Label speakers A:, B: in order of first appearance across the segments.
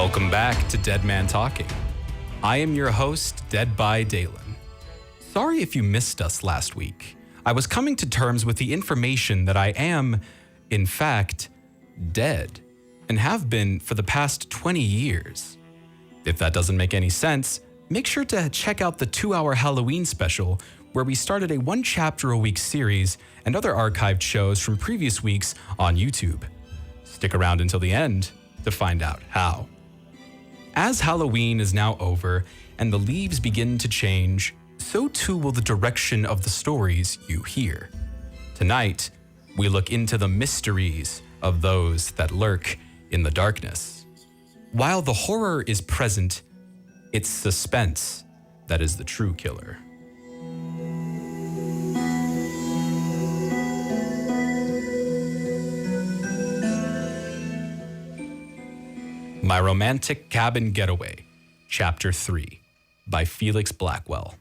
A: Welcome back to Dead Man Talking. I am your host, Dead by Dalen. Sorry if you missed us last week. I was coming to terms with the information that I am, in fact, dead, and have been for the past 20 years. If that doesn't make any sense, make sure to check out the 2-hour Halloween special, where we started a 1-chapter-a-week series and other archived shows from previous weeks on YouTube. Stick around until the end to find out how. As Halloween is now over and the leaves begin to change, so too will the direction of the stories you hear. Tonight, we look into the mysteries of those that lurk in the darkness. While the horror is present, it's suspense that is the true killer. My Romantic Cabin Getaway, Chapter 3, by Felix Blackwell.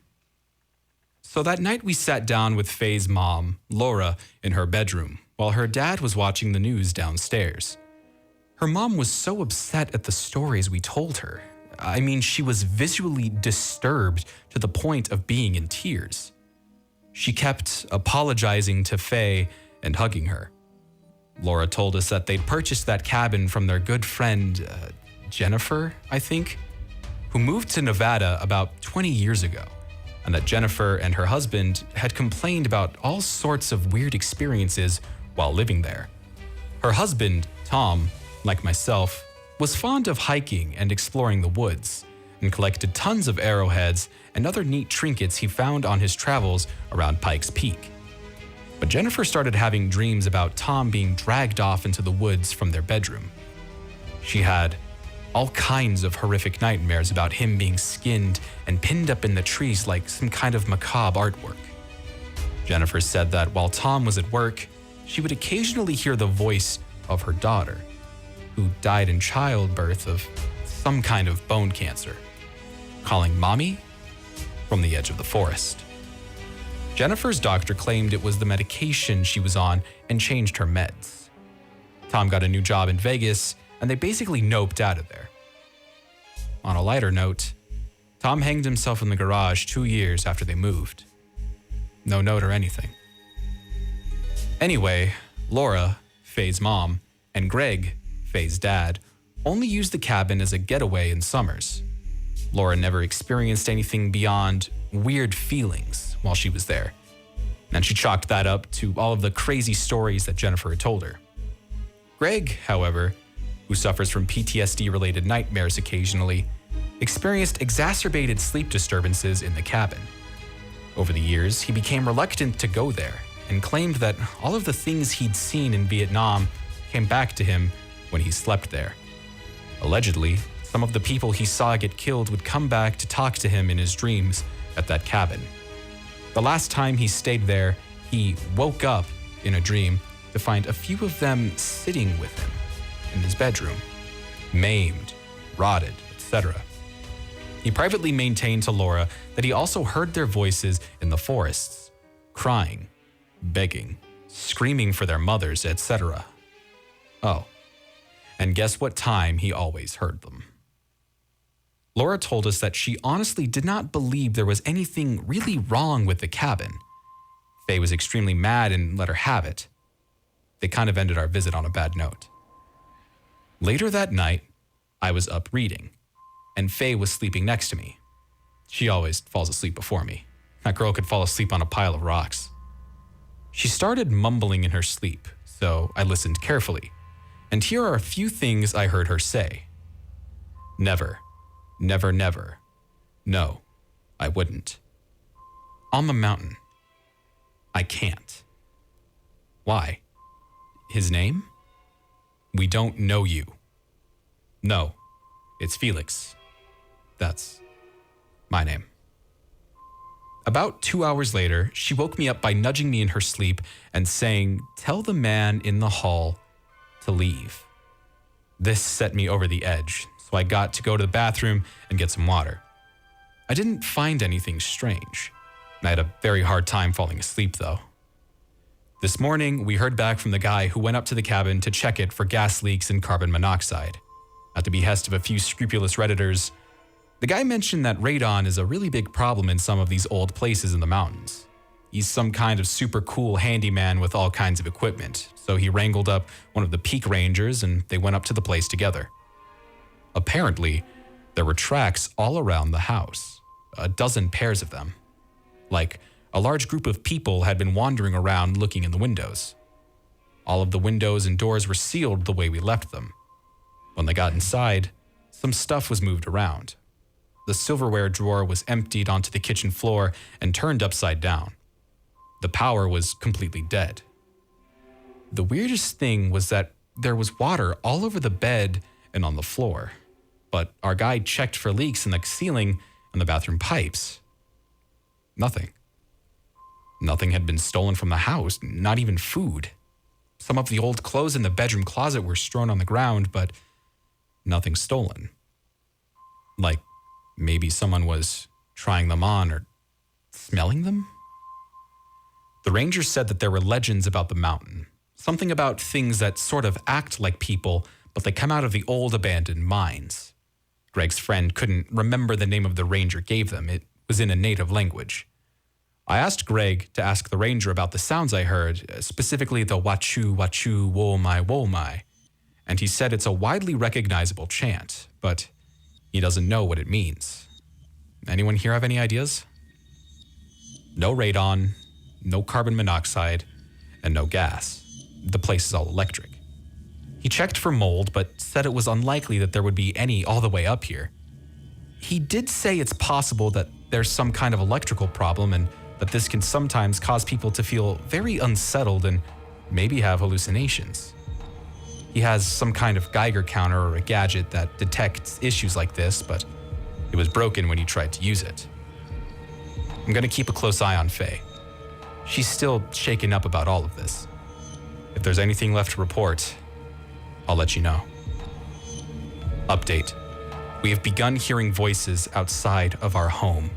A: So that night we sat down with Faye's mom, Laura, in her bedroom, while her dad was watching the news downstairs. Her mom was so upset at the stories we told her. I mean, she was visually disturbed to the point of being in tears. She kept apologizing to Faye and hugging her. Laura told us that they'd purchased that cabin from their good friend, Jennifer, I think, who moved to Nevada about 20 years ago, and that Jennifer and her husband had complained about all sorts of weird experiences while living there. Her husband, Tom, like myself, was fond of hiking and exploring the woods, and collected tons of arrowheads and other neat trinkets he found on his travels around Pikes Peak. But Jennifer started having dreams about Tom being dragged off into the woods from their bedroom. She had all kinds of horrific nightmares about him being skinned and pinned up in the trees like some kind of macabre artwork. Jennifer said that while Tom was at work, she would occasionally hear the voice of her daughter, who died in childbirth of some kind of bone cancer, calling Mommy from the edge of the forest. Jennifer's doctor claimed it was the medication she was on and changed her meds. Tom got a new job in Vegas, and they basically noped out of there. On a lighter note, Tom hanged himself in the garage 2 years after they moved. No note or anything. Anyway, Laura, Faye's mom, and Greg, Faye's dad, only used the cabin as a getaway in summers. Laura never experienced anything beyond weird feelings while she was there, and she chalked that up to all of the crazy stories that Jennifer had told her. Greg, however, who suffers from PTSD-related nightmares occasionally, experienced exacerbated sleep disturbances in the cabin. Over the years, he became reluctant to go there and claimed that all of the things he'd seen in Vietnam came back to him when he slept there. Allegedly, some of the people he saw get killed would come back to talk to him in his dreams at that cabin. The last time he stayed there, he woke up in a dream to find a few of them sitting with him in his bedroom, maimed, rotted, etc. He privately maintained to Laura that he also heard their voices in the forests, crying, begging, screaming for their mothers, etc. Oh, and guess what time he always heard them? Laura told us that she honestly did not believe there was anything really wrong with the cabin. Faye was extremely mad and let her have it. They kind of ended our visit on a bad note. Later that night, I was up reading, and Faye was sleeping next to me. She always falls asleep before me. That girl could fall asleep on a pile of rocks. She started mumbling in her sleep, so I listened carefully, and here are a few things I heard her say. Never, never, never. No, I wouldn't. On the mountain. I can't. Why? His name? We don't know you. No, it's Felix. That's my name. About 2 hours later, she woke me up by nudging me in her sleep and saying, "Tell the man in the hall to leave." This set me over the edge, so I got to go to the bathroom and get some water. I didn't find anything strange. I had a very hard time falling asleep, though. This morning, we heard back from the guy who went up to the cabin to check it for gas leaks and carbon monoxide. At the behest of a few scrupulous Redditors, the guy mentioned that radon is a really big problem in some of these old places in the mountains. He's some kind of super cool handyman with all kinds of equipment, so he wrangled up one of the peak rangers and they went up to the place together. Apparently, there were tracks all around the house, a dozen pairs of them. Like, a large group of people had been wandering around looking in the windows. All of the windows and doors were sealed the way we left them. When they got inside, some stuff was moved around. The silverware drawer was emptied onto the kitchen floor and turned upside down. The power was completely dead. The weirdest thing was that there was water all over the bed and on the floor, but our guy checked for leaks in the ceiling and the bathroom pipes. Nothing. Nothing had been stolen from the house, not even food. Some of the old clothes in the bedroom closet were strewn on the ground, but nothing stolen. Like, maybe someone was trying them on or smelling them? The ranger said that there were legends about the mountain. Something about things that sort of act like people, but they come out of the old abandoned mines. Greg's friend couldn't remember the name of the ranger gave them. It was in a native language. I asked Greg to ask the ranger about the sounds I heard, specifically the wachu, wachu, wo mai, and he said it's a widely recognizable chant, but he doesn't know what it means. Anyone here have any ideas? No radon, no carbon monoxide, and no gas. The place is all electric. He checked for mold, but said it was unlikely that there would be any all the way up here. He did say it's possible that there's some kind of electrical problem and that this can sometimes cause people to feel very unsettled and maybe have hallucinations. He has some kind of Geiger counter or a gadget that detects issues like this, but it was broken when he tried to use it. I'm going to keep a close eye on Faye. She's still shaken up about all of this. If there's anything left to report, I'll let you know. Update. We have begun hearing voices outside of our home.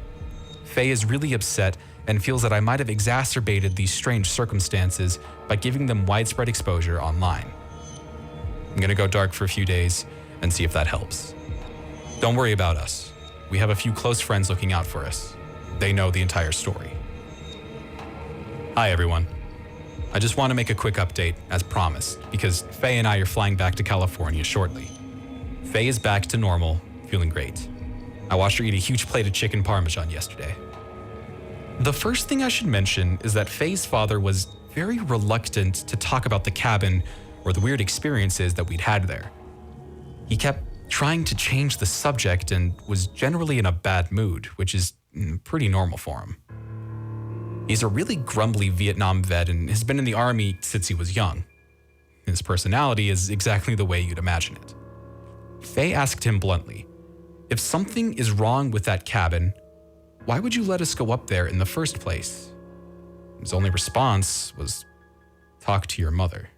A: Faye is really upset and feels that I might have exacerbated these strange circumstances by giving them widespread exposure online. I'm gonna go dark for a few days and see if that helps. Don't worry about us. We have a few close friends looking out for us. They know the entire story. Hi everyone. I just want to make a quick update, as promised, because Faye and I are flying back to California shortly. Faye is back to normal, feeling great. I watched her eat a huge plate of chicken parmesan yesterday. The first thing I should mention is that Faye's father was very reluctant to talk about the cabin or the weird experiences that we'd had there. He kept trying to change the subject and was generally in a bad mood, which is pretty normal for him. He's a really grumbly Vietnam vet and has been in the army since he was young. His personality is exactly the way you'd imagine it. Faye asked him bluntly, if something is wrong with that cabin, why would you let us go up there in the first place? His only response was, talk to your mother.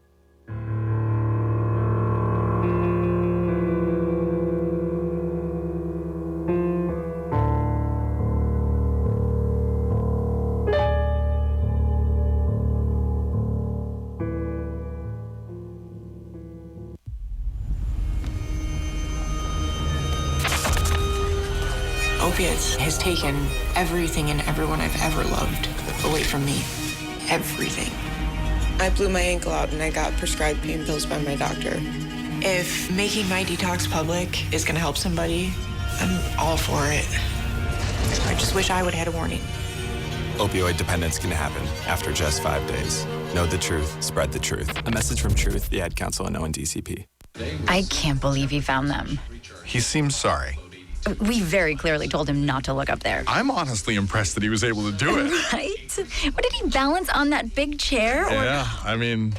B: Opiates has taken everything and everyone I've ever loved away from me. Everything.
C: I blew my ankle out and I got prescribed pain pills by my doctor.
B: If making my detox public is gonna help somebody, I'm all for it. I just wish I would have had a warning.
D: Opioid dependence can happen after just 5 days. Know the truth, spread the truth. A message from Truth, the Ad Council, and ONDCP.
E: I can't believe he found them.
F: He seems sorry.
E: We very clearly told him not to look up there.
F: I'm honestly impressed that he was able to do it.
E: Right? What, did he balance on that big chair?
F: Yeah, I mean,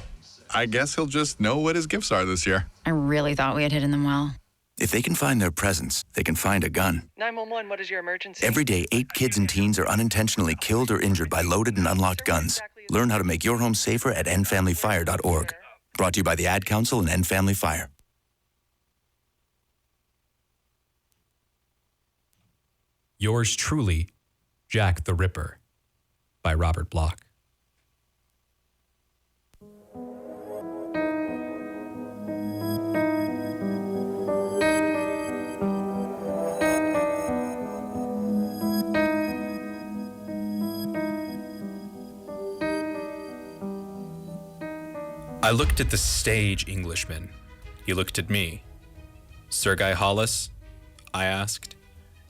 F: I guess he'll just know what his gifts are this year.
E: I really thought we had hidden them well.
G: If they can find their presents, they can find a gun.
C: 911, what is your emergency?
G: Every day, 8 kids and teens are unintentionally killed or injured by loaded and unlocked guns. Learn how to make your home safer at endfamilyfire.org. Brought to you by the Ad Council and End Family Fire.
A: Yours truly, Jack the Ripper, by Robert Bloch. I looked at the stage Englishman. He looked at me. Sir Guy Hollis? I asked.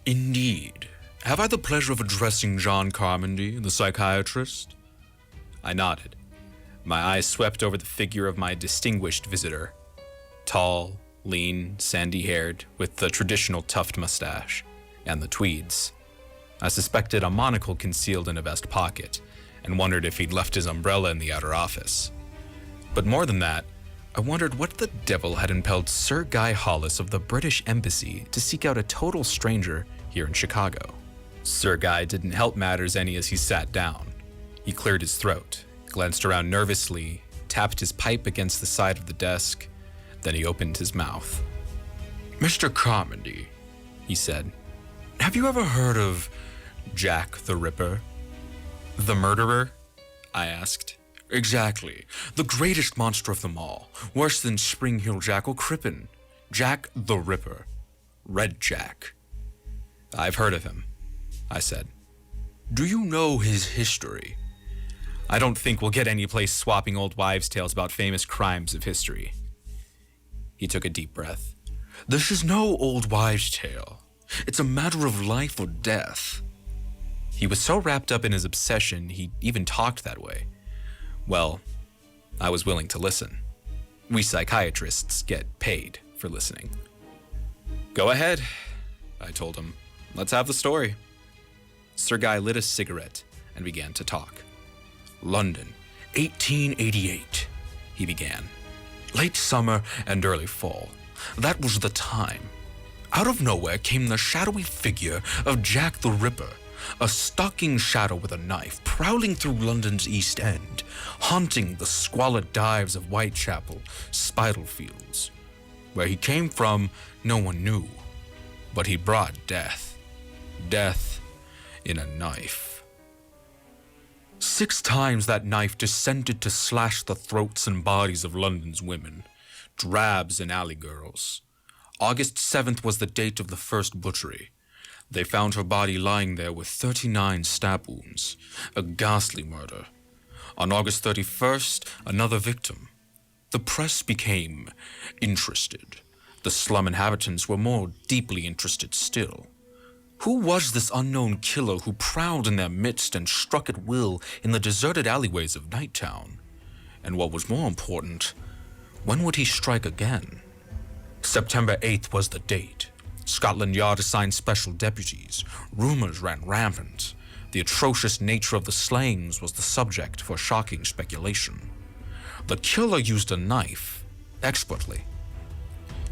A: Indeed. Have I the pleasure of addressing John Carmody, the psychiatrist? I nodded. My eyes swept over the figure of my distinguished visitor. Tall, lean, sandy-haired, with the traditional tuft mustache and the tweeds. I suspected a monocle concealed in a vest pocket and wondered if he'd left his umbrella in the outer office. But more than that, I wondered what the devil had impelled Sir Guy Hollis of the British Embassy to seek out a total stranger here in Chicago. Sir Guy didn't help matters any as he sat down. He cleared his throat, glanced around nervously, tapped his pipe against the side of the desk, then he opened his mouth. Mr. Carmody, he said, have you ever heard of Jack the Ripper? The murderer? I asked. Exactly. The greatest monster of them all. Worse than Spring Hill Jack or Crippen. Jack the Ripper. Red Jack. I've heard of him, I said. Do you know his history? I don't think we'll get any place swapping old wives' tales about famous crimes of history. He took a deep breath. This is no old wives' tale. It's a matter of life or death. He was so wrapped up in his obsession, he even talked that way. Well, I was willing to listen. We psychiatrists get paid for listening. Go ahead, I told him. Let's have the story. Sir Guy lit a cigarette and began to talk. London, 1888, he began. Late summer and early fall. That was the time. Out of nowhere came the shadowy figure of Jack the Ripper, a stalking shadow with a knife, prowling through London's East End, haunting the squalid dives of Whitechapel, Spitalfields. Where he came from, no one knew, but he brought death. Death in a knife. 6 times that knife descended to slash the throats and bodies of London's women, drabs and alley girls. August 7th was the date of the first butchery. They found her body lying there with 39 stab wounds, a ghastly murder. On August 31st, another victim. The press became interested. The slum inhabitants were more deeply interested still. Who was this unknown killer who prowled in their midst and struck at will in the deserted alleyways of Nighttown? And what was more important, when would he strike again? September 8th was the date. Scotland Yard assigned special deputies. Rumors ran rampant. The atrocious nature of the slayings was the subject for shocking speculation. The killer used a knife, expertly.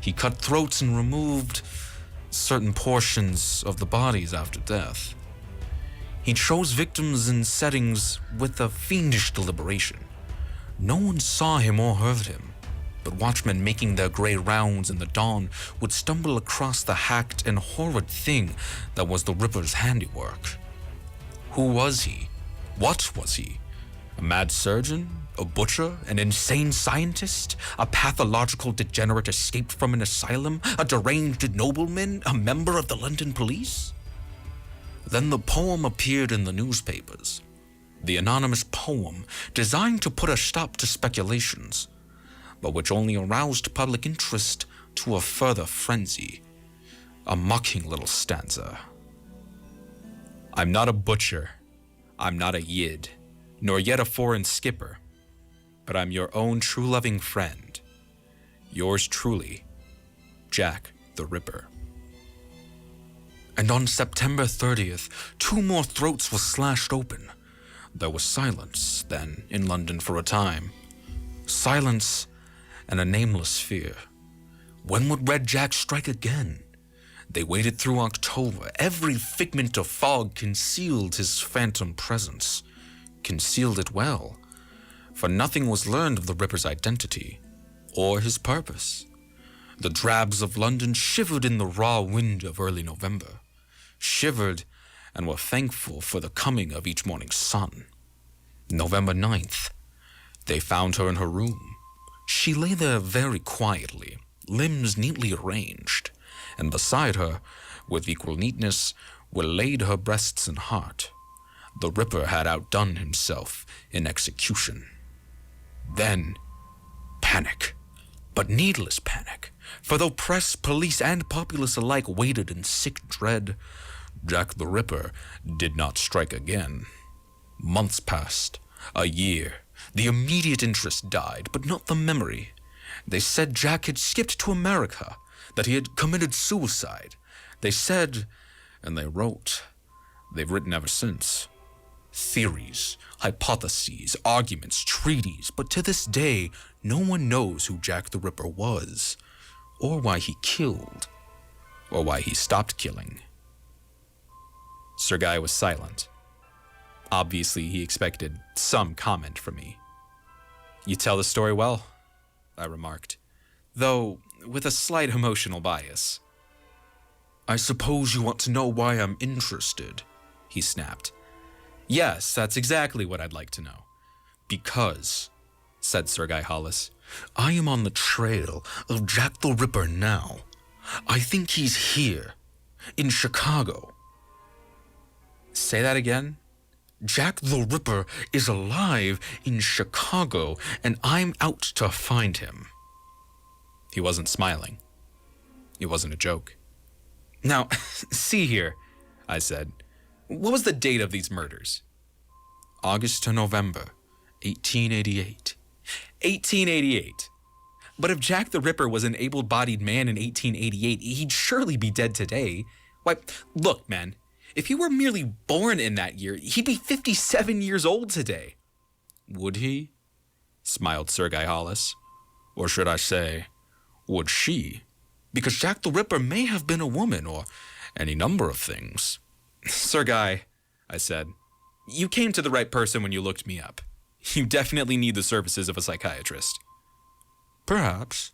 A: He cut throats and removed certain portions of the bodies after death. He chose victims in settings with a fiendish deliberation. No one saw him or heard him, but watchmen making their gray rounds in the dawn would stumble across the hacked and horrid thing that was the Ripper's handiwork. Who was he? What was he? A mad surgeon? A butcher? An insane scientist? A pathological degenerate escaped from an asylum? A deranged nobleman? A member of the London police? Then the poem appeared in the newspapers. The anonymous poem designed to put a stop to speculations, but which only aroused public interest to a further frenzy. A mocking little stanza. I'm not a butcher, I'm not a yid, nor yet a foreign skipper, but I'm your own true-loving friend. Yours truly, Jack the Ripper. And on September 30th, 2 more throats were slashed open. There was silence then in London for a time. Silence and a nameless fear. When would Red Jack strike again? They waited through October. Every figment of fog concealed his phantom presence. Concealed it well, for nothing was learned of the Ripper's identity or his purpose. The drabs of London shivered in the raw wind of early November, shivered and were thankful for the coming of each morning's sun. November 9th, they found her in her room. She lay there very quietly, limbs neatly arranged, and beside her, with equal neatness, were laid her breasts and heart. The Ripper had outdone himself in execution. Then
H: Panic. But needless panic. For though press, police, and populace alike waited in sick dread, Jack the Ripper did not strike again. Months passed. A year. The immediate interest died, but not the memory. They said Jack had skipped to America, that he had committed suicide. They said, and they wrote. They've written ever since. Theories, hypotheses, arguments, treaties, but to this day, no one knows who Jack the Ripper was, or why he killed, or why he stopped killing.
A: Sergei was silent. Obviously, he expected some comment from me. You tell the story well, I remarked, though with a slight emotional bias.
H: I suppose you want to know why I'm interested, he snapped.
A: Yes, that's exactly what I'd like to know.
H: Because, said Sergei Hollis, I am on the trail of Jack the Ripper now. I think he's here, in Chicago.
A: Say that again?
H: Jack the Ripper is alive in Chicago, and I'm out to find him.
A: He wasn't smiling. It wasn't a joke. Now, see here, I said. What was the date of these murders?
H: August to November, 1888.
A: 1888. But if Jack the Ripper was an able-bodied man in 1888, he'd surely be dead today. Why, look, man, if he were merely born in that year, he'd be 57 years old today.
H: Would he? Smiled Sergei Hollis. Or should I say, would she? Because Jack the Ripper may have been a woman, or any number of things.
A: Sergei, I said, you came to the right person when you looked me up. You definitely need the services of a psychiatrist.
H: Perhaps.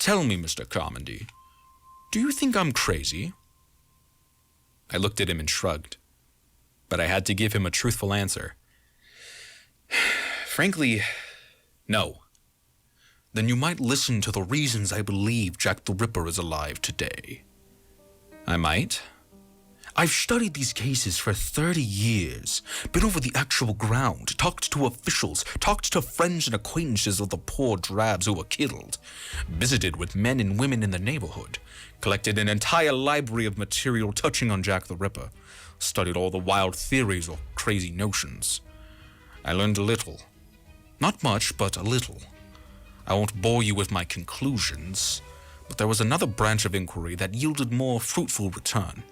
H: Tell me, Mr. Carmody, do you think I'm crazy?
A: I looked at him and shrugged, but I had to give him a truthful answer. Frankly, no.
H: Then you might listen to the reasons I believe Jack the Ripper is alive today.
A: I might.
H: I've studied these cases for 30 years, been over the actual ground, talked to officials, talked to friends and acquaintances of the poor drabs who were killed, visited with men and women in the neighborhood, collected an entire library of material touching on Jack the Ripper, studied all the wild theories or crazy notions. I learned a little. Not much, but a little. I won't bore you with my conclusions, but there was another branch of inquiry that yielded more fruitful return.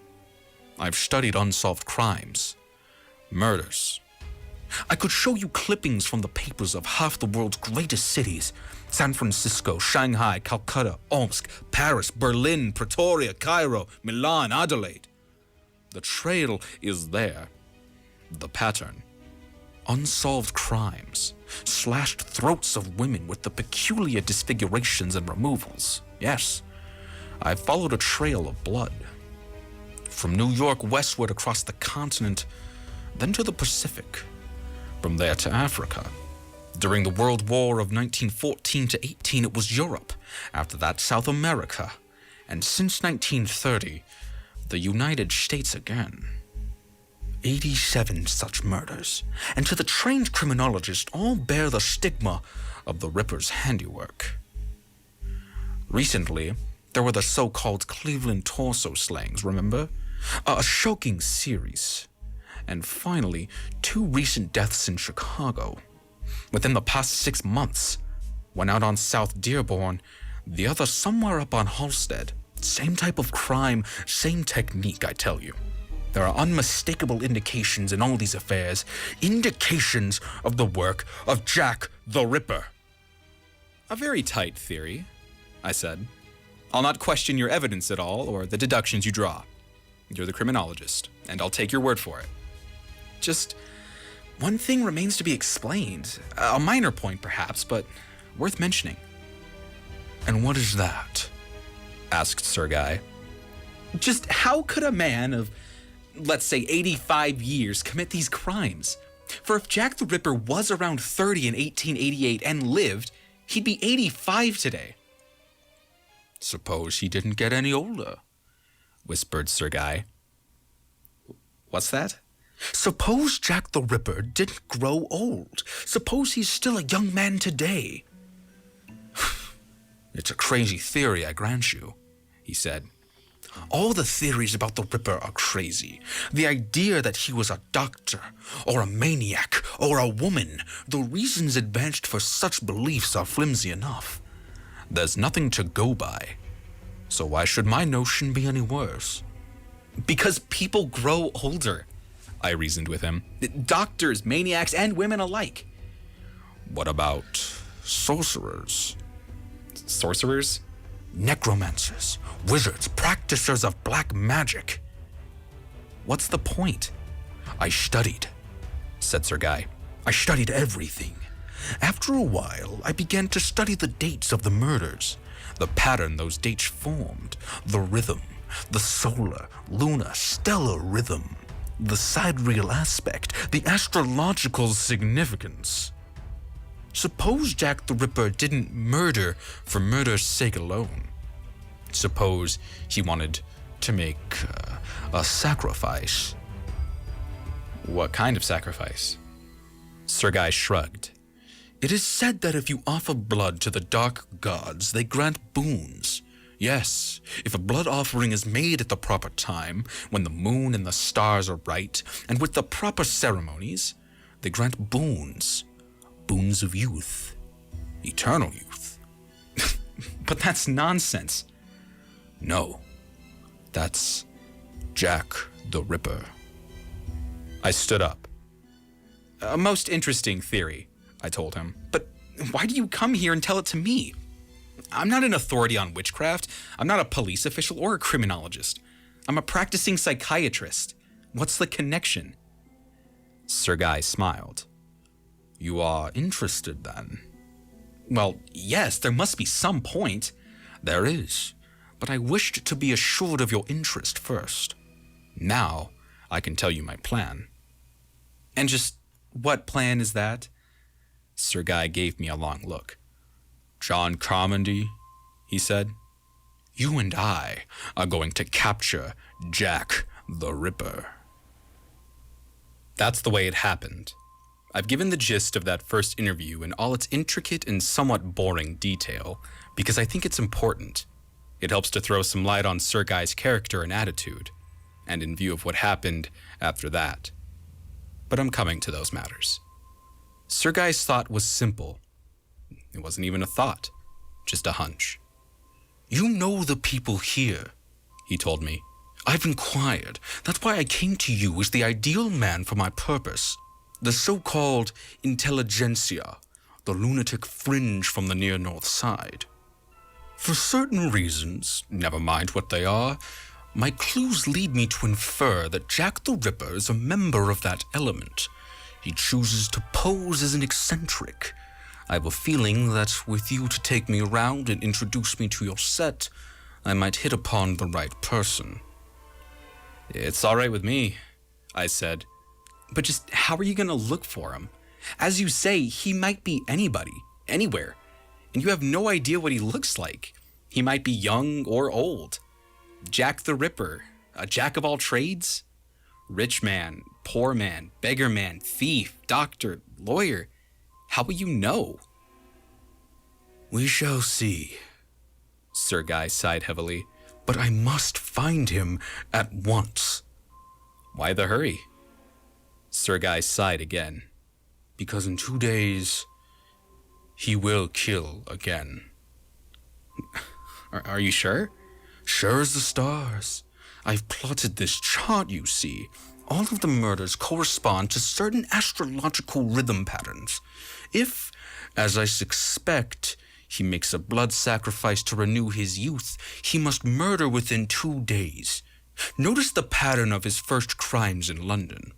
H: I've studied unsolved crimes, murders. I could show you clippings from the papers of half the world's greatest cities: San Francisco, Shanghai, Calcutta, Omsk, Paris, Berlin, Pretoria, Cairo, Milan, Adelaide. The trail is there. The pattern. Unsolved crimes, slashed throats of women with the peculiar disfigurations and removals. Yes, I've followed a trail of blood. From New York westward across the continent, then to the Pacific, from there to Africa. During the World War of 1914 to 18, it was Europe. After that, South America. And since 1930, the United States again. 87 such murders, and to the trained criminologist, all bear the stigma of the Ripper's handiwork. Recently, there were the so-called Cleveland torso slangs, remember? A shocking series. And finally, 2 recent deaths in Chicago. Within the past 6 months, one out on South Dearborn, the other somewhere up on Halsted. Same type of crime, same technique, I tell you. There are unmistakable indications in all these affairs, indications of the work of Jack the Ripper.
A: A very tight theory, I said. I'll not question your evidence at all or the deductions you draw. You're the criminologist, and I'll take your word for it. Just one thing remains to be explained. A minor point, perhaps, but worth mentioning.
H: And what is that?
A: Asked Sergei. Just how could a man of, let's say, 85 years commit these crimes? For if Jack the Ripper was around 30 in 1888 and lived, he'd be 85 today.
H: Suppose he didn't get any older, whispered Sergei.
A: What's that?
H: Suppose Jack the Ripper didn't grow old. Suppose he's still a young man today. It's a crazy theory, I grant you, he said. All the theories about the Ripper are crazy. The idea that he was a doctor, or a maniac, or a woman, the reasons advanced for such beliefs are flimsy enough. There's nothing to go by. So why should my notion be any worse?
A: Because people grow older, I reasoned with him. Doctors, maniacs, and women alike.
H: What about sorcerers?
A: Sorcerers?
H: Necromancers, wizards, practitioners of black magic.
A: What's the point?
H: I studied, said Sir Guy. I studied everything. After a while, I began to study the dates of the murders, the pattern those dates formed, the rhythm, the solar, lunar, stellar rhythm, the sidereal aspect, the astrological significance. Suppose Jack the Ripper didn't murder for murder's sake alone. Suppose he wanted to make a sacrifice.
A: What kind of sacrifice? Sir Guy shrugged.
H: It is said that if you offer blood to the dark gods, they grant boons. Yes, if a blood offering is made at the proper time, when the moon and the stars are right, and with the proper ceremonies, they grant boons. Boons of youth. Eternal youth.
A: But that's nonsense.
H: No, that's Jack the Ripper.
A: I stood up. A most interesting theory, I told him. But why do you come here and tell it to me? I'm not an authority on witchcraft. I'm not a police official or a criminologist. I'm a practicing psychiatrist. What's the connection? Sir Guy smiled.
H: You are interested, then?
A: Well, yes, there must be some point.
H: There is, but I wished to be assured of your interest first. Now, I can tell you my plan.
A: And just what plan is that?
H: Sir Guy gave me a long look. John Carmody, he said, you and I are going to capture Jack the Ripper.
A: That's the way it happened. I've given the gist of that first interview in all its intricate and somewhat boring detail because I think it's important. It helps to throw some light on Sir Guy's character and attitude, and in view of what happened after that. But I'm coming to those matters. Sir Guy's thought was simple. It wasn't even a thought, just a hunch.
H: You know the people here, he told me. I've inquired. That's why I came to you as the ideal man for my purpose. The so-called intelligentsia, the lunatic fringe from the near north side. For certain reasons, never mind what they are, my clues lead me to infer that Jack the Ripper is a member of that element. He chooses to pose as an eccentric. I have a feeling that with you to take me around and introduce me to your set, I might hit upon the right person.
A: It's all right with me, I said. But just how are you going to look for him? As you say, he might be anybody, anywhere. And you have no idea what he looks like. He might be young or old. Jack the Ripper, a jack of all trades? Rich man, poor man, beggar man, thief, doctor, lawyer. How will you know?
H: We shall see. Sir Guy sighed heavily. But I must find him at once.
A: Why the hurry? Sir Guy sighed again.
H: Because in 2 days, he will kill again.
A: Are you sure?
H: Sure as the stars. I've plotted this chart, you see. All of the murders correspond to certain astrological rhythm patterns. If, as I suspect, he makes a blood sacrifice to renew his youth, he must murder within 2 days. Notice the pattern of his first crimes in London.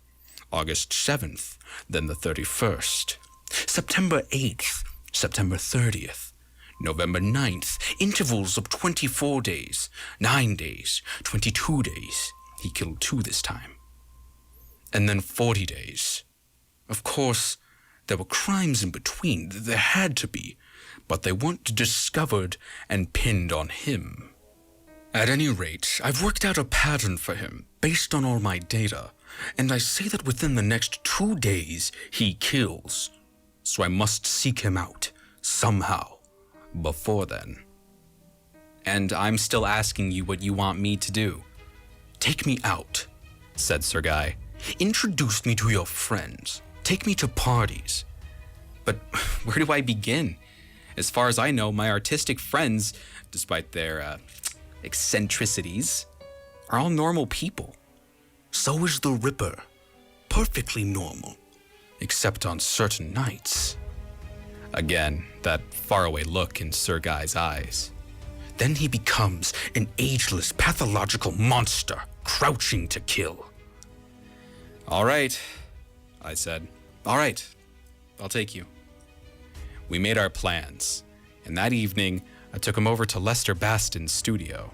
H: August 7th, then the 31st. September 8th, September 30th. November 9th, intervals of 24 days, 9 days, 22 days. He killed 2 this time. And then 40 days. Of course, there were crimes in between. There had to be. But they weren't discovered and pinned on him. At any rate, I've worked out a pattern for him based on all my data, and I say that within the next 2 days he kills. So I must seek him out, somehow, before then. And I'm still asking you what you want me to do. Take me out, said Sir Guy. Introduce me to your friends. Take me to parties. But where do I begin? As far as I know, my artistic friends, despite their eccentricities, are all normal people. So is the Ripper. Perfectly normal. Except on certain nights. Again, that faraway look in Sir Guy's eyes. Then he becomes an ageless, pathological monster, crouching to kill. All right, I said. All right, I'll take you. We made our plans, and that evening, I took him over to Lester Baston's studio.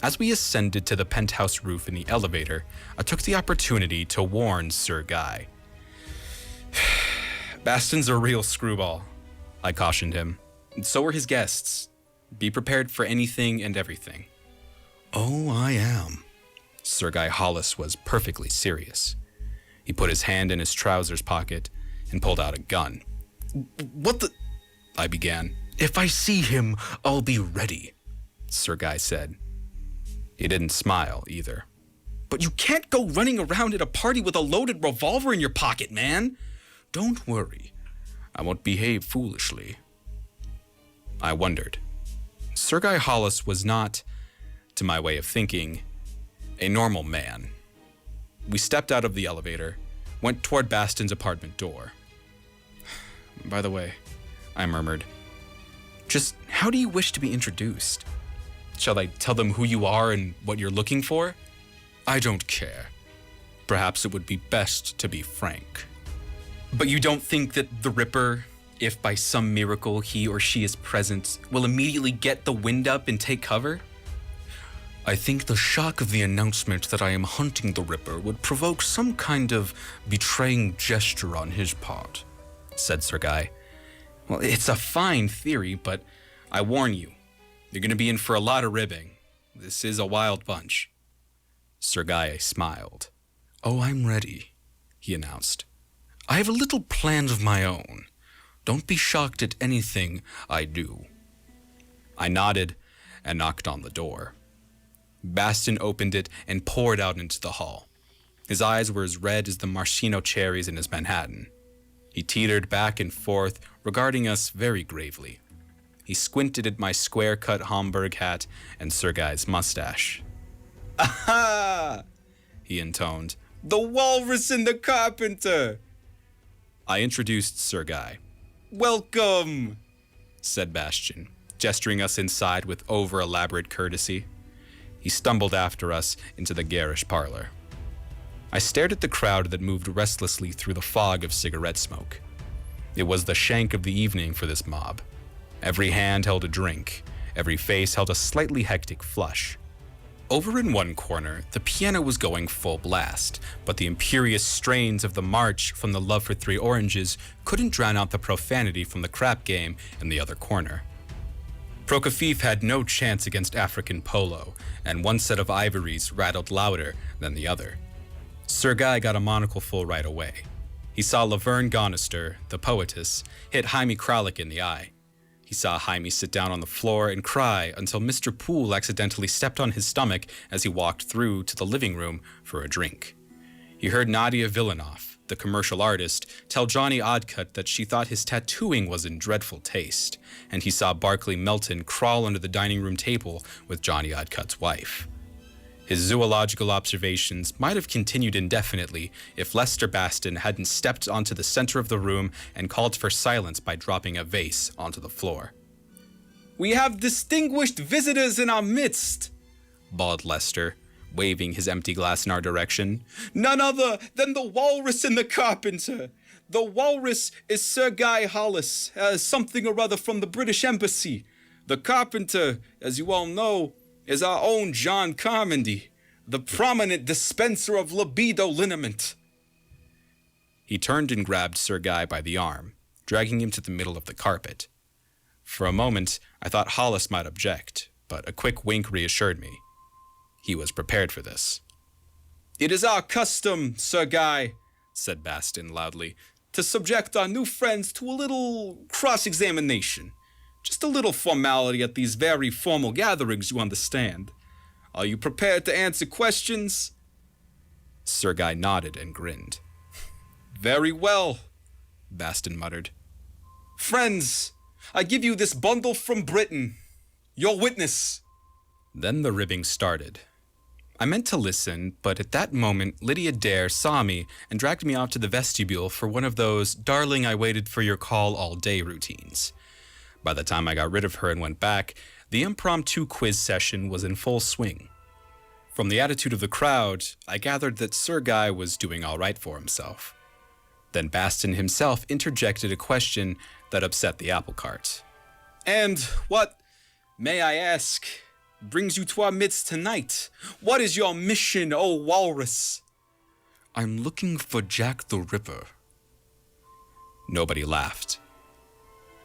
H: As we ascended to the penthouse roof in the elevator, I took the opportunity to warn Sir Guy. Baston's a real screwball, I cautioned him. And so are his guests. Be prepared for anything and everything. Oh, I am. Sir Guy Hollis was perfectly serious. He put his hand in his trousers pocket and pulled out a gun. What the? I began. If I see him, I'll be ready, Sir Guy said. He didn't smile either. But you can't go running around at a party with a loaded revolver in your pocket, man. Don't worry. I won't behave foolishly. I wondered. Sir Guy Hollis was not, to my way of thinking, a normal man. We stepped out of the elevator, went toward Baston's apartment door. By the way, I murmured, just how do you wish to be introduced? Shall I tell them who you are and what you're looking for? I don't care. Perhaps it would be best to be frank. But you don't think that the Ripper, if by some miracle he or she is present, will immediately get the wind up and take cover? I think the shock of the announcement that I am hunting the Ripper would provoke some kind of betraying gesture on his part, said Sir Guy. Well, it's a fine theory, but I warn you, you're going to be in for a lot of ribbing. This is a wild bunch. Sir Guy smiled. Oh, I'm ready, he announced. I have a little plan of my own. Don't be shocked at anything I do. I nodded and knocked on the door. Baston opened it and poured out into the hall. His eyes were as red as the maraschino cherries in his Manhattan. He teetered back and forth, regarding us very gravely. He squinted at my square-cut Homburg hat and Sir Guy's mustache. Aha! He intoned. The Walrus and the Carpenter! I introduced Sir Guy. Welcome, said Bastion, gesturing us inside with over-elaborate courtesy. He stumbled after us into the garish parlor. I stared at the crowd that moved restlessly through the fog of cigarette smoke. It was the shank of the evening for this mob. Every hand held a drink. Every face held a slightly hectic flush. Over in one corner, the piano was going full blast, but the imperious strains of the march from the Love for Three Oranges couldn't drown out the profanity from the crap game in the other corner. Prokofiev had no chance against African polo, and one set of ivories rattled louder than the other. Sir Guy got a monocle full right away. He saw Laverne Gonister, the poetess, hit Jaime Kralik in the eye. He saw Jaime sit down on the floor and cry until Mr. Poole accidentally stepped on his stomach as he walked through to the living room for a drink. He heard Nadia Villanov, the commercial artist, tell Johnny Oddcut that she thought his tattooing was in dreadful taste, and he saw Barclay Melton crawl under the dining room table with Johnny Oddcut's wife. His zoological observations might have continued indefinitely if Lester Baston hadn't stepped onto the center of the room and called for silence by dropping a vase onto the floor. We have distinguished visitors in our midst, bawled Lester, waving his empty glass in our direction. None other than the Walrus and the Carpenter. The Walrus is Sir Guy Hollis, something or other from the British Embassy. The Carpenter, as you all know, is our own John Carmody, the prominent dispenser of libido liniment. He turned and grabbed Sir Guy by the arm, dragging him to the middle of the carpet. For a moment, I thought Hollis might object, but a quick wink reassured me. He was prepared for this. It is our custom, Sir Guy, said Baston loudly, to subject our new friends to a little cross-examination. Just a little formality at these very formal gatherings, you understand. Are you prepared to answer questions? Sergei nodded and grinned. Very well, Baston muttered. Friends, I give you this bundle from Britain. Your witness. Then the ribbing started. I meant to listen, but at that moment, Lydia Dare saw me and dragged me off to the vestibule for one of those "darling, I waited for your call all day" routines. By the time I got rid of her and went back, the impromptu quiz session was in full swing. From the attitude of the crowd, I gathered that Sergei was doing all right for himself. Then Baston himself interjected a question that upset the apple cart. And what, may I ask, brings you to our midst tonight? What is your mission, O walrus? I'm looking for Jack the Ripper. Nobody laughed.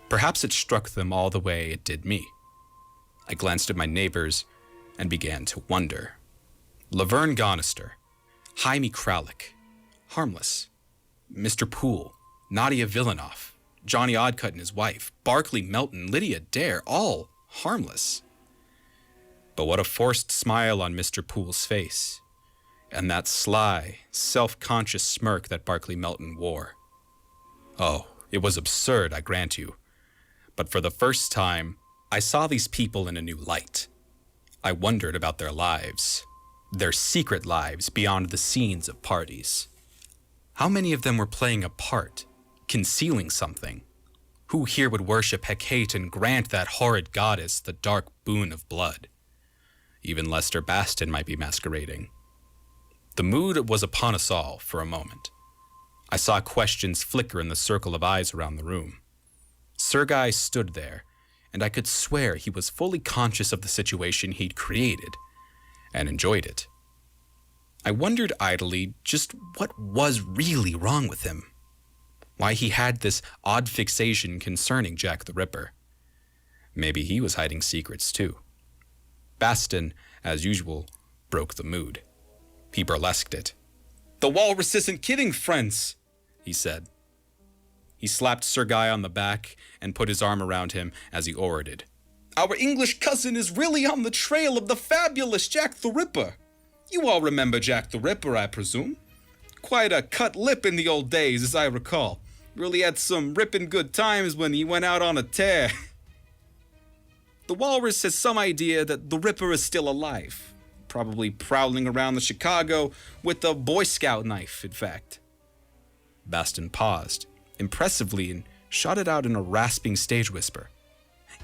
H: Perhaps it struck them all the way it did me. I glanced at my neighbors and began to wonder. Laverne Gonister, Jaime Kralik, harmless. Mr. Poole, Nadia Villanoff, Johnny Odcutt and his wife, Barclay Melton, Lydia Dare, all harmless. But what a forced smile on Mr. Poole's face, and that sly, self-conscious smirk that Barclay Melton wore. Oh, it was absurd, I grant you. But for the first time, I saw these people in a new light. I wondered about their lives, their secret lives beyond the scenes of parties. How many of them were playing a part, concealing something? Who here would worship Hecate and grant that horrid goddess the dark boon of blood? Even Lester Baston might be masquerading. The mood was upon us all for a moment. I saw questions flicker in the circle of eyes around the room. Sergei stood there, and I could swear he was fully conscious of the situation he'd created, and enjoyed it. I wondered idly just what was really wrong with him. Why he had this odd fixation concerning Jack the Ripper. Maybe he was hiding secrets too. Baston, as usual, broke the mood. He burlesqued it. "The walrus isn't kidding, friends," he said. He slapped Sergei on the back and put his arm around him as he orated. "Our English cousin is really on the trail of the fabulous Jack the Ripper. You all remember Jack the Ripper, I presume? Quite a cut lip in the old days, as I recall. Really had some ripping good times when he went out on a tear. The walrus has some idea that the Ripper is still alive, probably prowling around the Chicago with a Boy Scout knife, in fact." Baston paused, impressively, and shot it out in a rasping stage whisper.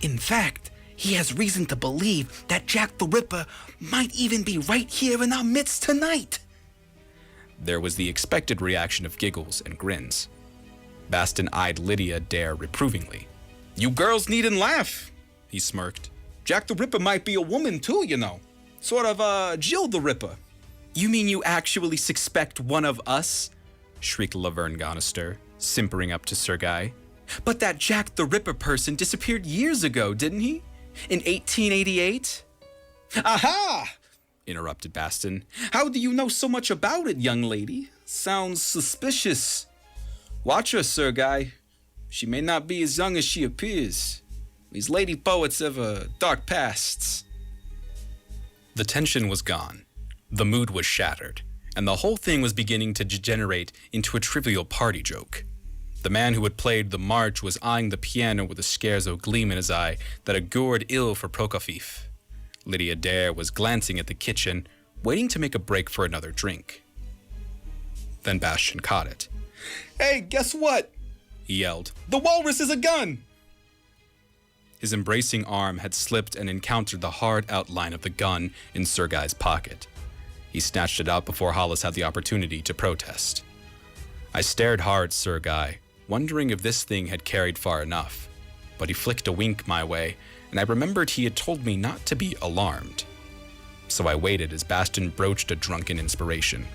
H: "In fact, he has reason to believe that Jack the Ripper might even be right here in our midst tonight." There was the expected reaction of giggles and grins. Baston eyed Lydia Dare reprovingly. "You girls needn't laugh," he smirked. "Jack the Ripper might be a woman too, you know. Sort of Jill the Ripper." "You mean you actually suspect one of us?" shrieked Laverne Gonister, simpering up to Sergei. "But that Jack the Ripper person disappeared years ago, didn't he? In 1888? "Aha!" interrupted Baston. "How do you know so much about it, young lady? Sounds suspicious. Watch her, Sergei. She may not be as young as she appears. These lady poets have dark pasts." The tension was gone. The mood was shattered, and the whole thing was beginning to degenerate into a trivial party joke. The man who had played the march was eyeing the piano with a scherzo gleam in his eye that augured ill for Prokofiev. Lydia Dare was glancing at the kitchen, waiting to make a break for another drink. Then Bastion caught it. "Hey, guess what?" he yelled. "The walrus is a gun!" His embracing arm had slipped and encountered the hard outline of the gun in Sergei's pocket. He snatched it out before Hollis had the opportunity to protest. I stared hard at Sergei, wondering if this thing had carried far enough, but he flicked a wink my way, and I remembered he had told me not to be alarmed. So I waited as Bastion broached a drunken inspiration.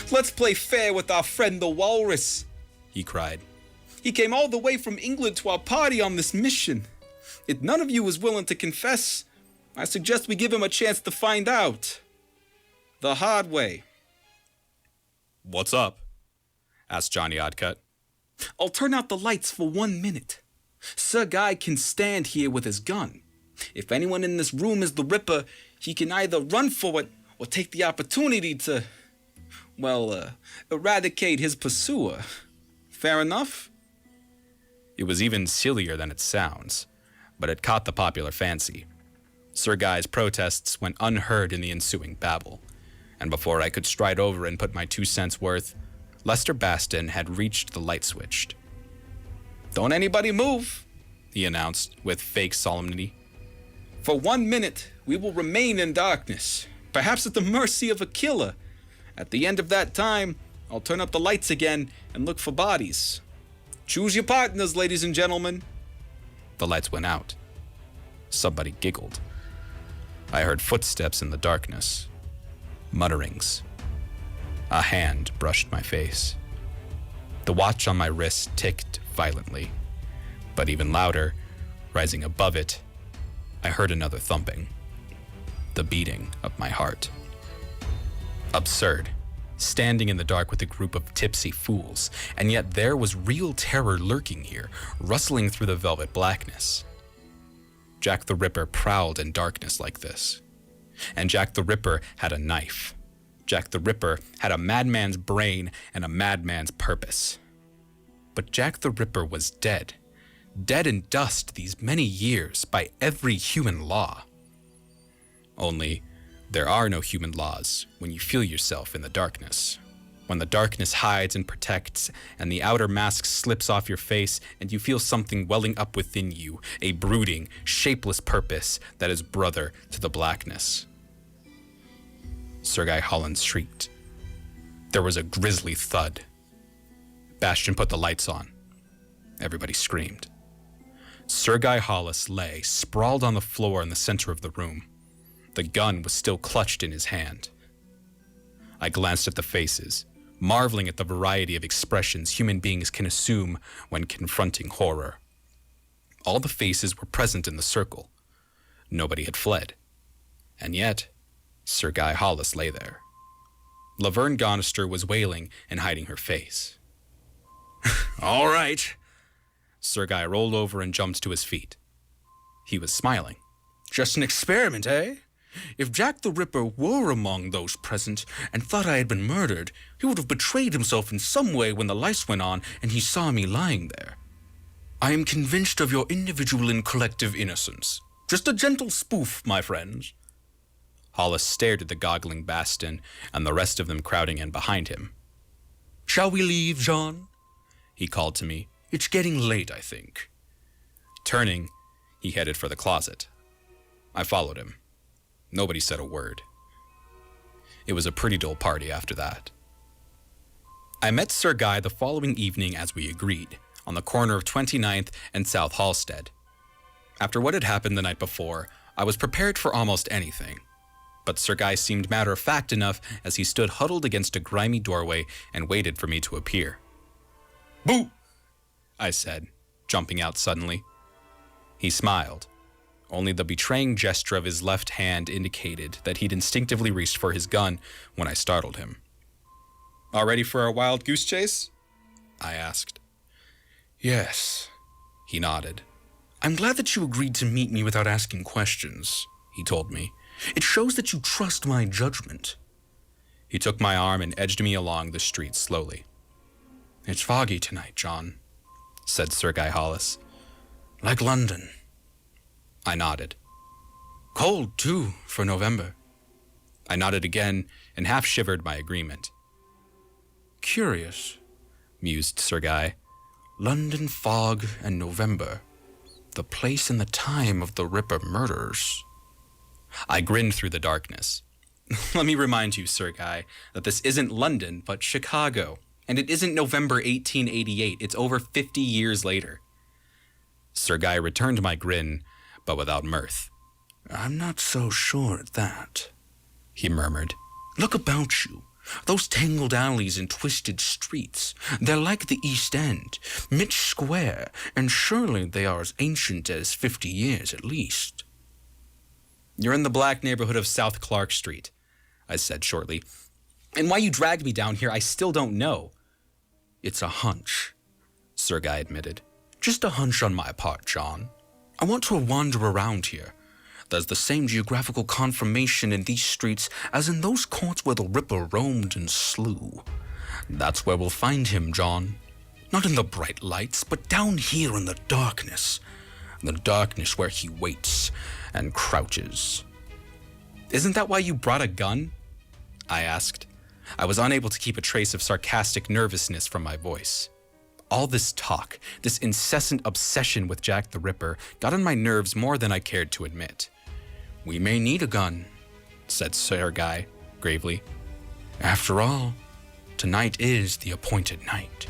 H: "Let's play fair with our friend the walrus," he cried. "He came all the way from England to our party on this mission. If none of you is willing to confess, I suggest we give him a chance to find out. The hard way." "What's up?" asked Johnny Odcutt. "I'll turn out the lights for 1 minute," Sir Guy can stand here with his gun. If anyone in this room is the Ripper, he can either run for it or take the opportunity to, eradicate his pursuer. Fair enough? It was even sillier than it sounds, but it caught the popular fancy. Sir Guy's protests went unheard in the ensuing babble, and before I could stride over and put my 2 cents worth, Lester Baston had reached the light switch. "Don't anybody move," he announced with fake solemnity. "For 1 minute, we will remain in darkness, perhaps at the mercy of a killer. At the end of that time, I'll turn up the lights again and look for bodies. Choose your partners, ladies and gentlemen." The lights went out. Somebody giggled. I heard footsteps in the darkness. Mutterings. A hand brushed my face. The watch on my wrist ticked violently, but even louder, rising above it, I heard another thumping. The beating of my heart. Absurd. Standing in the dark with a group of tipsy fools, and yet there was real terror lurking here, rustling through the velvet blackness. Jack the Ripper prowled in darkness like this. And Jack the Ripper had a knife. Jack the Ripper had a madman's brain and a madman's purpose. But Jack the Ripper was dead. Dead in dust these many years by every human law. Only, there are no human laws when you feel yourself in the darkness. When the darkness hides and protects, and the outer mask slips off your face, and you feel something welling up within you, a brooding, shapeless purpose that is brother to the blackness. Sir Guy Holland shrieked. There was a grisly thud. Bastion put the lights on. Everybody screamed. Sir Guy Hollis lay, sprawled on the floor in the center of the room. The gun was still clutched in his hand. I glanced at the faces, marveling at the variety of expressions human beings can assume when confronting horror. All the faces were present in the circle. Nobody had fled. And yet, Sir Guy Hollis lay there. Laverne Gonister was wailing and hiding her face. "All right." Sir Guy rolled over and jumped to his feet. He was smiling. "Just an experiment, eh? If Jack the Ripper were among those present and thought I had been murdered, he would have betrayed himself in some way when the lights went on and he saw me lying there. I am convinced of your individual and collective innocence. Just a gentle spoof, my friends." Hollis stared at the goggling Baston and the rest of them crowding in behind him. "Shall we leave, John?" he called to me. "It's getting late, I think." Turning, he headed for the closet. I followed him. Nobody said a word. It was a pretty dull party after that. I met Sir Guy the following evening as we agreed, on the corner of 29th and South Halstead. After what had happened the night before, I was prepared for almost anything. But Sir Guy seemed matter-of-fact enough as he stood huddled against a grimy doorway and waited for me to appear. "Boo!" I said, jumping out suddenly. He smiled. Only the betraying gesture of his left hand indicated that he'd instinctively reached for his gun when I startled him. "All ready for our wild goose chase?" I asked. "Yes," he nodded. "I'm glad that you agreed to meet me without asking questions," he told me. "It shows that you trust my judgment." He took my arm and edged me along the street slowly. "It's foggy tonight, John," said Sir Guy Hollis. "Like London." I nodded. "Cold, too, for November." I nodded again and half shivered my agreement. "Curious," mused Sir Guy. "London fog and November. The place and the time of the Ripper murders." I grinned through the darkness. "Let me remind you, Sir Guy, that this isn't London, but Chicago. And it isn't November 1888. It's over 50 years later." Sir Guy returned my grin, but without mirth. "I'm not so sure at that," he murmured. "Look about you. Those tangled alleys and twisted streets. They're like the East End, Mitch Square, and surely they are as ancient as 50 years at least." "You're in the black neighborhood of South Clark Street," I said shortly. "And why you dragged me down here, I still don't know." "It's a hunch," Sir Guy admitted. Just a hunch on my part, John. I want to wander around here. There's the same geographical confirmation in these streets as in those courts where the Ripper roamed and slew. That's where we'll find him, John. Not in the bright lights, but down here in the darkness. The darkness where he waits and crouches.
A: Isn't that why you brought a gun? I asked. I was unable to keep a trace of sarcastic nervousness from my voice. All this talk, this incessant obsession with Jack the Ripper, got on my nerves more than I cared to admit.
H: We may need a gun, said Sir Guy gravely. After all, tonight is the appointed night.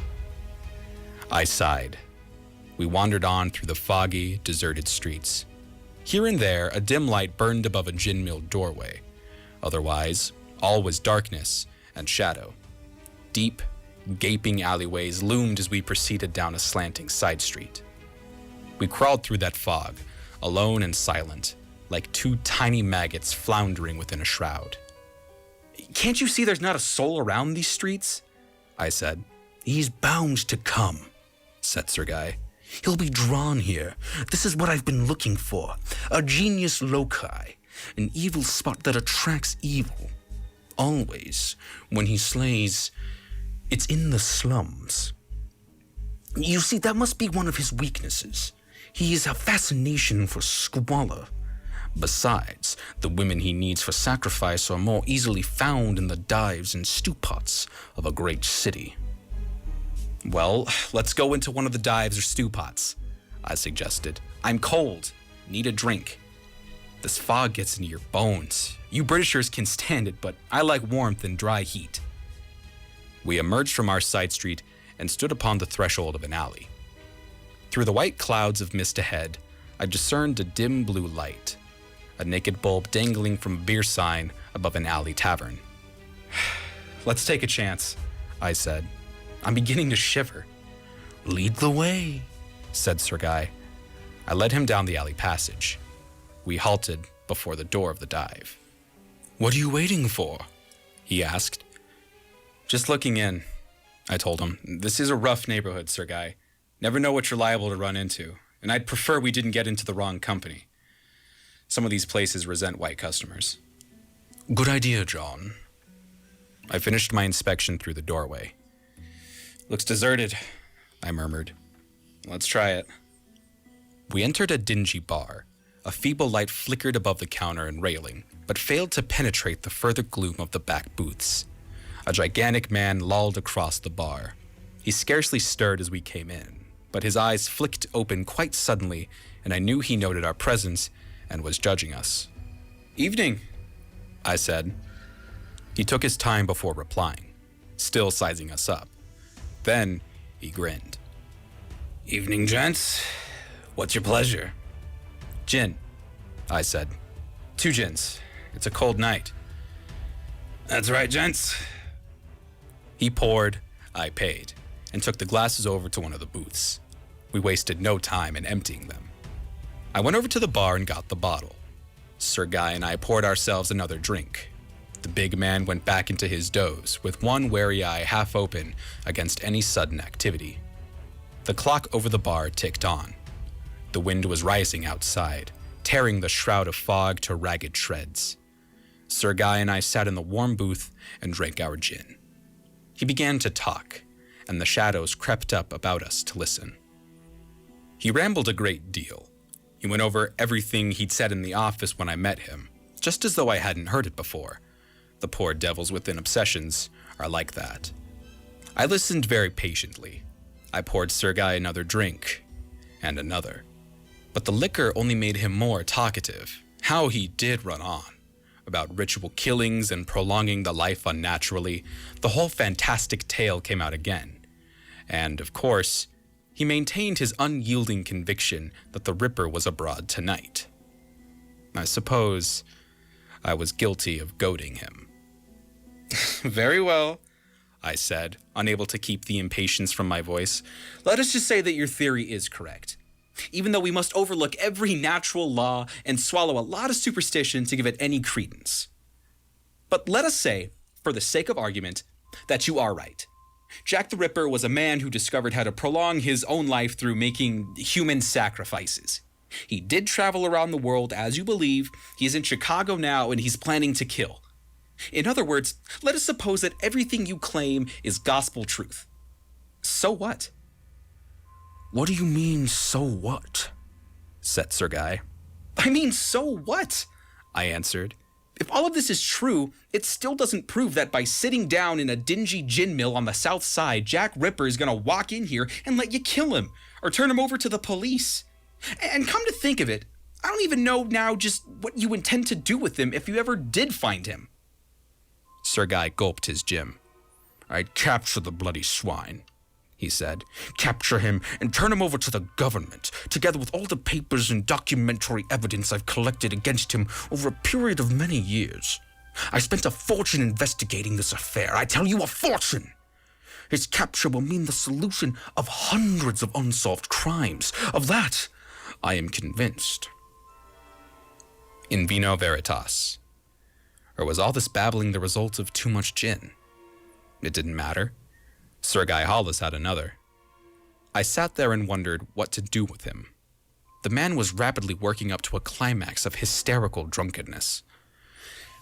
A: I sighed. We wandered on through the foggy, deserted streets. Here and there, a dim light burned above a gin mill doorway. Otherwise, all was darkness and shadow. Deep, gaping alleyways loomed as we proceeded down a slanting side street. We crawled through that fog, alone and silent, like two tiny maggots floundering within a shroud. Can't you see there's not a soul around these streets? I said.
H: He's bound to come, said Sir Guy. He'll be drawn here. This is what I've been looking for. A genius loci, an evil spot that attracts evil. Always, when he slays, it's in the slums. You see, that must be one of his weaknesses. He has a fascination for squalor. Besides, the women he needs for sacrifice are more easily found in the dives and stew pots of a great city.
A: Well, let's go into one of the dives or stew pots, I suggested. I'm cold. Need a drink. This fog gets into your bones. You Britishers can stand it, but I like warmth and dry heat. We emerged from our side street and stood upon the threshold of an alley. Through the white clouds of mist ahead, I discerned a dim blue light, a naked bulb dangling from a beer sign above an alley tavern. Let's take a chance, I said. I'm beginning to shiver.
H: Lead the way,
A: said Sir Guy. I led him down the alley passage. We halted before the door of the dive.
H: What are you waiting for?
A: He asked. Just looking in, I told him. This is a rough neighborhood, Sir Guy. Never know what you're liable to run into, and I'd prefer we didn't get into the wrong company. Some of these places resent white customers.
H: Good idea, John.
A: I finished my inspection through the doorway. Looks deserted, I murmured. Let's try it. We entered a dingy bar. A feeble light flickered above the counter and railing, but failed to penetrate the further gloom of the back booths. A gigantic man lolled across the bar. He scarcely stirred as we came in, but his eyes flicked open quite suddenly, and I knew he noted our presence and was judging us. Evening, I said. He took his time before replying, still sizing us up. Then he grinned. Evening, gents. What's your pleasure? Gin, I said. 2 gins. It's a cold night. That's right, gents. He poured, I paid, and took the glasses over to one of the booths. We wasted no time in emptying them. I went over to the bar and got the bottle. Sir Guy and I poured ourselves another drink. The big man went back into his doze, with one wary eye half open against any sudden activity. The clock over the bar ticked on. The wind was rising outside, tearing the shroud of fog to ragged shreds. Sir Guy and I sat in the warm booth and drank our gin. He began to talk, and the shadows crept up about us to listen. He rambled a great deal. He went over everything he'd said in the office when I met him, just as though I hadn't heard it before. The poor devils within obsessions are like that. I listened very patiently. I poured Sir Guy another drink, and another. But the liquor only made him more talkative. How he did run on. About ritual killings and prolonging the life unnaturally. The whole fantastic tale came out again. And, of course, he maintained his unyielding conviction that the Ripper was abroad tonight. I suppose I was guilty of goading him. Very well, I said, unable to keep the impatience from my voice. Let us just say that your theory is correct. Even though we must overlook every natural law and swallow a lot of superstition to give it any credence. But let us say, for the sake of argument, that you are right. Jack the Ripper was a man who discovered how to prolong his own life through making human sacrifices. He did travel around the world, as you believe. He's in Chicago now, and he's planning to kill. In other words, let us suppose that everything you claim is gospel truth. So what?
H: What do you mean, so what?
A: Said Sir Guy. I mean, so what? I answered. If all of this is true, it still doesn't prove that by sitting down in a dingy gin mill on the south side, Jack Ripper is going to walk in here and let you kill him, or turn him over to the police. And come to think of it, I don't even know now just what you intend to do with him if you ever did find him. Sir Guy gulped his gin.
H: I'd capture the bloody swine, he said. Capture him and turn him over to the government, together with all the papers and documentary evidence I've collected against him over a period of many years. I spent a fortune investigating this affair. I tell you, a fortune! His capture will mean the solution of hundreds of unsolved crimes. Of that, I am convinced.
A: In vino veritas. Or was all this babbling the result of too much gin? It didn't matter. Sir Guy Hollis had another. I sat there and wondered what to do with him. The man was rapidly working up to a climax of hysterical drunkenness.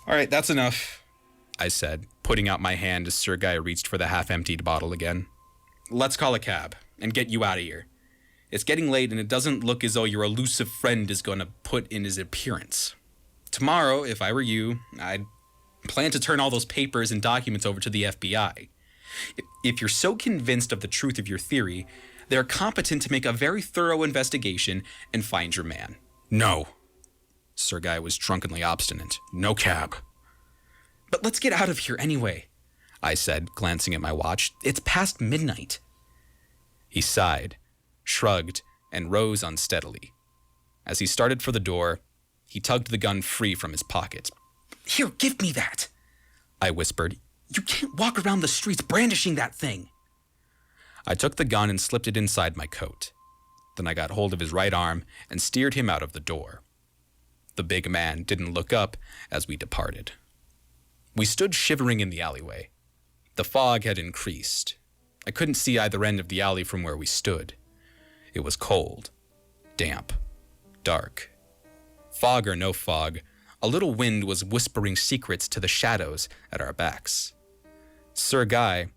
A: All right, that's enough, I said, putting out my hand as Sir Guy reached for the half-emptied bottle again. Let's call a cab and get you out of here. It's getting late and it doesn't look as though your elusive friend is going to put in his appearance. Tomorrow, if I were you, I'd plan to turn all those papers and documents over to the FBI. If you're so convinced of the truth of your theory, they're competent to make a very thorough investigation and find your man.
H: No.
A: Sir Guy was drunkenly obstinate.
H: No cab.
A: But let's get out of here anyway, I said, glancing at my watch. It's past midnight. He sighed, shrugged, and rose unsteadily. As he started for the door, he tugged the gun free from his pocket. Here, give me that, I whispered. You can't walk around the streets brandishing that thing. I took the gun and slipped it inside my coat. Then I got hold of his right arm and steered him out of the door. The big man didn't look up as we departed. We stood shivering in the alleyway. The fog had increased. I couldn't see either end of the alley from where we stood. It was cold, damp, dark. Fog or no fog, a little wind was whispering secrets to the shadows at our backs. Sir Guy,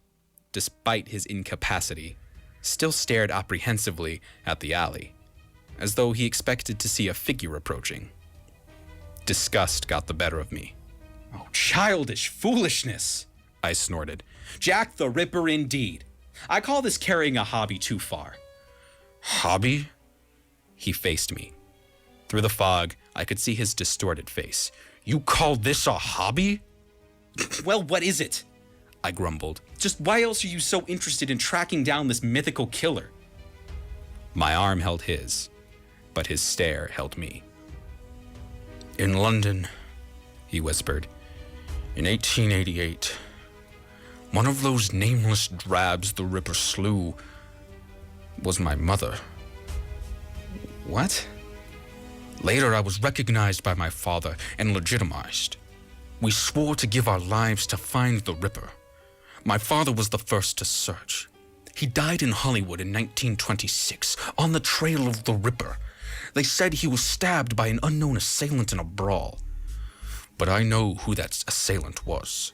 A: despite his incapacity, still stared apprehensively at the alley, as though he expected to see a figure approaching. Disgust got the better of me. Oh, childish foolishness, I snorted. Jack the Ripper indeed. I call this carrying a hobby too far.
H: Hobby?
A: He faced me. Through the fog, I could see his distorted face.
H: You call this a hobby?
A: Well, what is it? I grumbled. Just why else are you so interested in tracking down this mythical killer? My arm held his, but his stare held me.
H: In London, he whispered, in 1888, one of those nameless drabs the Ripper slew was my mother.
A: What?
H: Later, I was recognized by my father and legitimized. We swore to give our lives to find the Ripper. My father was the first to search. He died in Hollywood in 1926, on the trail of the Ripper. They said he was stabbed by an unknown assailant in a brawl. But I know who that assailant was.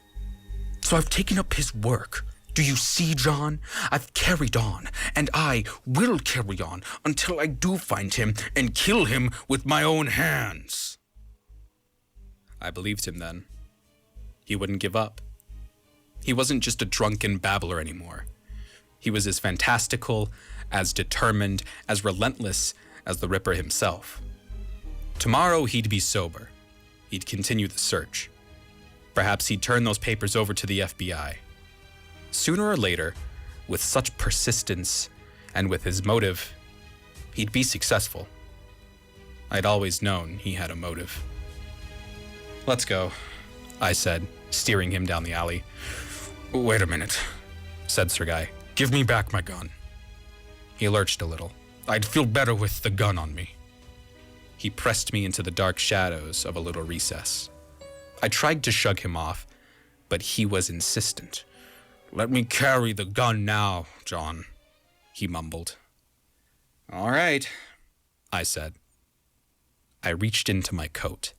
H: So I've taken up his work. Do you see, John? I've carried on, and I will carry on until I do find him and kill him with my own hands.
A: I believed him then. He wouldn't give up. He wasn't just a drunken babbler anymore. He was as fantastical, as determined, as relentless as the Ripper himself. Tomorrow he'd be sober. He'd continue the search. Perhaps he'd turn those papers over to the FBI. Sooner or later, with such persistence and with his motive, he'd be successful. I'd always known he had a motive. Let's go, I said, steering him down the alley.
H: Wait a minute, said Sir Guy. Give me back my gun.
A: He lurched a little.
H: I'd feel better with the gun on me.
A: He pressed me into the dark shadows of a little recess. I tried to shrug him off, but he was insistent.
H: Let me carry the gun now, John, he mumbled. All right, I said. I reached into my coat,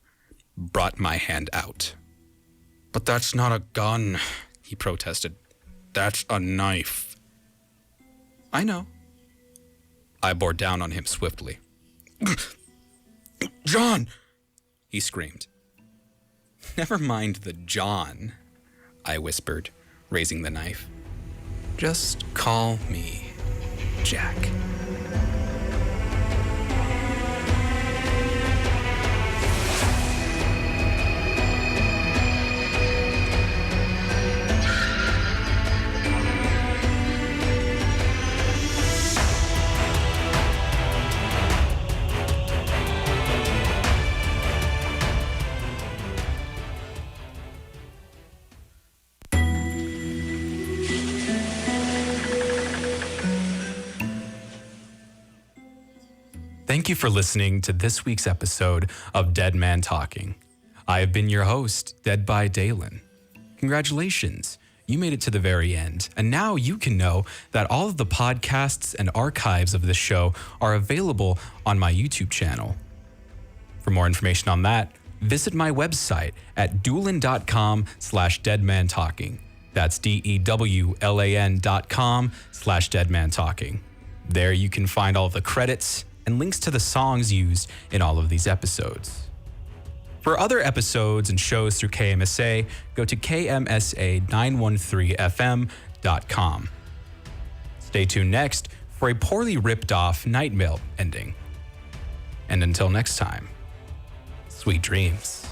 H: brought my hand out. But that's not a gun, he protested. That's a knife. I know. I bore down on him swiftly. John, he screamed. Never mind the John, I whispered, raising the knife. Just call me Jack.
A: Thank you for listening to this week's episode of Dead Man Talking. I have been your host, Dead by Dalen. Congratulations, you made it to the very end, and now you can know that all of the podcasts and archives of this show are available on my YouTube channel. For more information on that, visit my website at Dolan.com/deadmantalking. That's DEWLAN.com/deadmantalking. There you can find all of the credits and links to the songs used in all of these episodes. For other episodes and shows through KMSA, go to kmsa913fm.com. Stay tuned next for a poorly ripped off Night Mail ending. And until next time, sweet dreams.